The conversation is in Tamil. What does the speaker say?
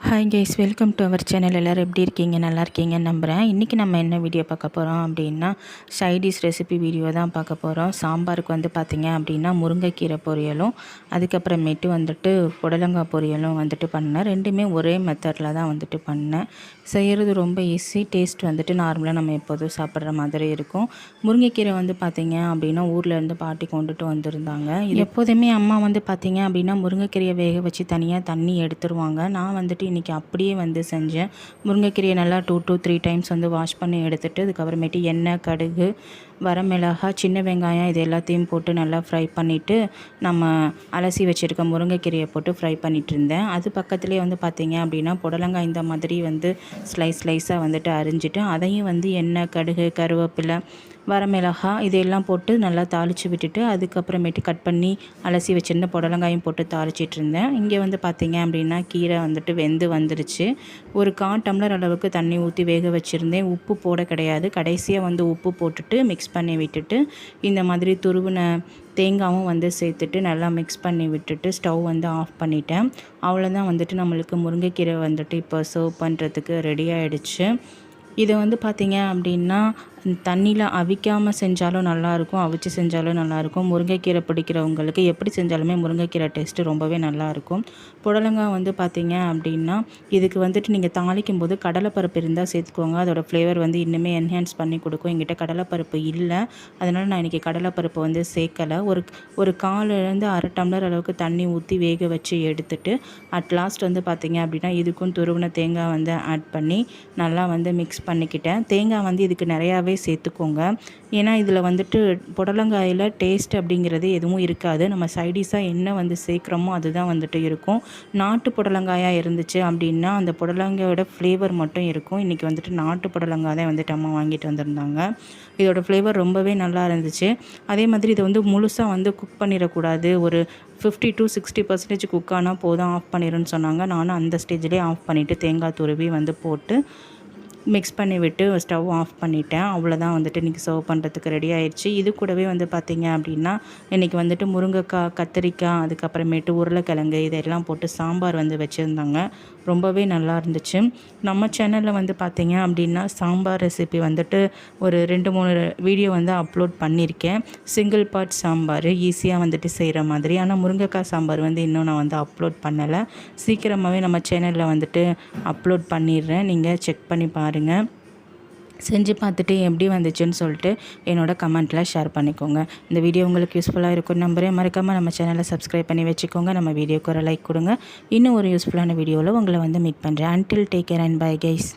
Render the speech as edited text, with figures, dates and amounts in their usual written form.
Hi guys, welcome to our channel. எல்லோரும் எப்படி இருக்கீங்க? நல்லா இருக்கீங்கன்னு நம்புகிறேன். இன்றைக்கி நம்ம என்ன வீடியோ பார்க்க போகிறோம் அப்படின்னா, சைடிஷ் ரெசிபி வீடியோ தான் பார்க்க போகிறோம். சாம்பாருக்கு வந்து பார்த்திங்க அப்படின்னா முருங்கைக்கீரை பொரியலும், அதுக்கப்புறமேட்டு வந்துட்டு புடலங்காய் பொரியலும் வந்துட்டு பண்ணேன். ரெண்டுமே ஒரே மெத்தடில் தான் வந்துட்டு பண்ணேன். செய்கிறது ரொம்ப ஈஸி. டேஸ்ட் வந்துட்டு நார்மலாக நம்ம எப்போதும் சாப்பிட்ற மாதிரி இருக்கும். முருங்கைக்கீரை வந்து பார்த்திங்க அப்படின்னா ஊர்லேருந்து பாட்டி கொண்டுட்டு வந்திருந்தாங்க. எப்போதுமே அம்மா வந்து பார்த்திங்க அப்படின்னா முருங்கைக்கீரையை வேக வச்சு தனியாக தண்ணி எடுத்துருவாங்க. நான் வந்துட்டு இன்றைக்கி அப்படியே வந்து செஞ்சேன். முருங்கைக்கீரையை நல்லா 2 to 3 டைம்ஸ் வந்து வாஷ் பண்ணி எடுத்துகிட்டு, அதுக்கப்புறமேட்டு எண்ணெய், கடுகு, வரமிளகாய், சின்ன வெங்காயம் இது எல்லாத்தையும் போட்டு நல்லா ஃப்ரை பண்ணிவிட்டு, நம்ம அலசி வச்சுருக்க முருங்கைக்கீரையை போட்டு ஃப்ரை பண்ணிகிட்டு இருந்தேன். அது பக்கத்துலேயே வந்து பார்த்திங்க அப்படின்னா புடலங்காய் இந்த மாதிரி வந்து ஸ்லைஸாக வந்துட்டு அரிஞ்சிட்டு, அதையும் வந்து எண்ணெய், கடுகு, கருவேப்பிலை, வரமிளகாய் இதையெல்லாம் போட்டு நல்லா தாளித்து விட்டுட்டு, அதுக்கப்புறமேட்டு கட் பண்ணி அலசி வச்சுருந்த புடலங்காயும் போட்டு தாளிச்சிட்டு இருந்தேன். இங்கே வந்து பார்த்திங்க அப்படின்னா கீரை வந்துட்டு வெந்து வந்துருச்சு. ஒரு 1/4 டம்ளர் அளவுக்கு தண்ணி ஊற்றி வேக வச்சுருந்தேன். உப்பு போட கிடையாது. கடைசியாக வந்து உப்பு போட்டுட்டு மிக்ஸ் பண்ணி விட்டுட்டு, இந்த மாதிரி துருவின தேங்காயும் வந்து சேர்த்துட்டு நல்லா மிக்ஸ் பண்ணி விட்டுட்டு ஸ்டவ் வந்து ஆஃப் பண்ணிட்டேன். அவ்வளோதான், வந்துட்டு நம்மளுக்கு முருங்கைக்கீரை வந்துட்டு இப்போ சர்வ் பண்ணுறதுக்கு ரெடி ஆகிடுச்சு. இதை வந்து பார்த்திங்க அப்படின்னா தண்ணியில் அவிக்காமல் செஞ்சாலும் நல்லாயிருக்கும், அவிச்சு செஞ்சாலும் நல்லாயிருக்கும். முருங்கைக்கீரை பிடிக்கிறவங்களுக்கு எப்படி செஞ்சாலுமே முருங்கைக்கீரை டேஸ்ட்டு ரொம்பவே நல்லாயிருக்கும். புடலங்காய் வந்து பார்த்திங்க அப்படின்னா இதுக்கு வந்துட்டு நீங்கள் தாளிக்கும் போது கடலைப்பருப்பு இருந்தால் சேர்த்துக்கோங்க. அதோட ஃப்ளேவர் வந்து இன்னுமே என்ஹான்ஸ் பண்ணி கொடுக்கும். என்கிட்ட கடலைப்பருப்பு இல்லை, அதனால் நான் இன்றைக்கி கடலைப்பருப்பு வந்து சேர்க்கலை. ஒரு 1/4 அரை டம்ளர் அளவுக்கு தண்ணி ஊற்றி வேக வச்சு எடுத்துட்டு, அட் லாஸ்ட் வந்து பார்த்திங்க அப்படின்னா இதுக்கும் துருவின தேங்காய் வந்து ஆட் பண்ணி நல்லா வந்து மிக்ஸ் பண்ணிக்கிட்டேன். தேங்காய் வந்து இதுக்கு நிறையாவே சேர்த்துக்கோங்க. ஏன்னா இதில் வந்துட்டு புடலங்காயில் டேஸ்ட் அப்படிங்கிறது எதுவும் இருக்காது. நம்ம சைடிஷாக என்ன வந்து சேர்க்குறோமோ அதுதான் வந்துட்டு இருக்கும். நாட்டு புடலங்காயாக இருந்துச்சு அப்படின்னா அந்த புடலங்காயோட ஃப்ளேவர் மட்டும் இருக்கும். இன்றைக்கி வந்துட்டு நாட்டு புடலங்காய் தான் வந்துட்டு அம்மா வாங்கிட்டு வந்திருந்தாங்க. இதோட ஃப்ளேவர் ரொம்பவே நல்லா இருந்துச்சு. அதே மாதிரி இதை வந்து முழுசாக வந்து குக் பண்ணிடக்கூடாது. ஒரு 50 to 60% குக் ஆனால் போதும், ஆஃப் பண்ணிடுன்னு சொன்னாங்க. நானும் அந்த ஸ்டேஜ்லேயே ஆஃப் பண்ணிவிட்டு தேங்காய் துருவி வந்து போட்டு மிக்ஸ் பண்ணி விட்டு ஸ்டவ் ஆஃப் பண்ணிட்டேன். அவ்வளோதான், வந்துட்டு இன்றைக்கி சர்வ் பண்ணுறதுக்கு ரெடி ஆயிடுச்சு. இது கூடவே வந்து பார்த்திங்க அப்படின்னா இன்றைக்கி வந்துட்டு முருங்கைக்காய், கத்திரிக்காய், அதுக்கப்புறமேட்டு உருளைக்கிழங்கு இதெல்லாம் போட்டு சாம்பார் வந்து வச்சுருந்தாங்க. ரொம்பவே நல்லா இருந்துச்சு. நம்ம சேனலில் வந்து பார்த்திங்க அப்படின்னா சாம்பார் ரெசிபி வந்துட்டு ஒரு 2-3 வீடியோ வந்து அப்லோட் பண்ணியிருக்கேன். சிங்கிள் பார்ட் சாம்பார் ஈஸியாக வந்துட்டு செய்கிற மாதிரி. ஆனால் முருங்கைக்காய் சாம்பார் வந்து இன்னும் நான் வந்து அப்லோட் பண்ணலை. சீக்கிரமாகவே நம்ம சேனலில் வந்துட்டு அப்லோட் பண்ணிடுறேன். நீங்கள் செக் பண்ணி பாருங்கள். செஞ்சு பார்த்துட்டு எப்படி வந்துச்சுன்னு சொல்லிட்டு என்னோடய கமெண்ட்டில் ஷேர் பண்ணிக்கோங்க. இந்த வீடியோ உங்களுக்கு யூஸ்ஃபுல்லாக இருக்கும்னு நம்புகிறேன். மறக்காமல் நம்ம சேனலை சப்ஸ்கிரைப் பண்ணி வச்சுக்கோங்க. நம்ம வீடியோக்கு ஒரு லைக் கொடுங்க. இன்னும் ஒரு யூஸ்ஃபுல்லான வீடியோவில் உங்களை வந்து மீட் பண்ணுறேன். Until take care and bye guys.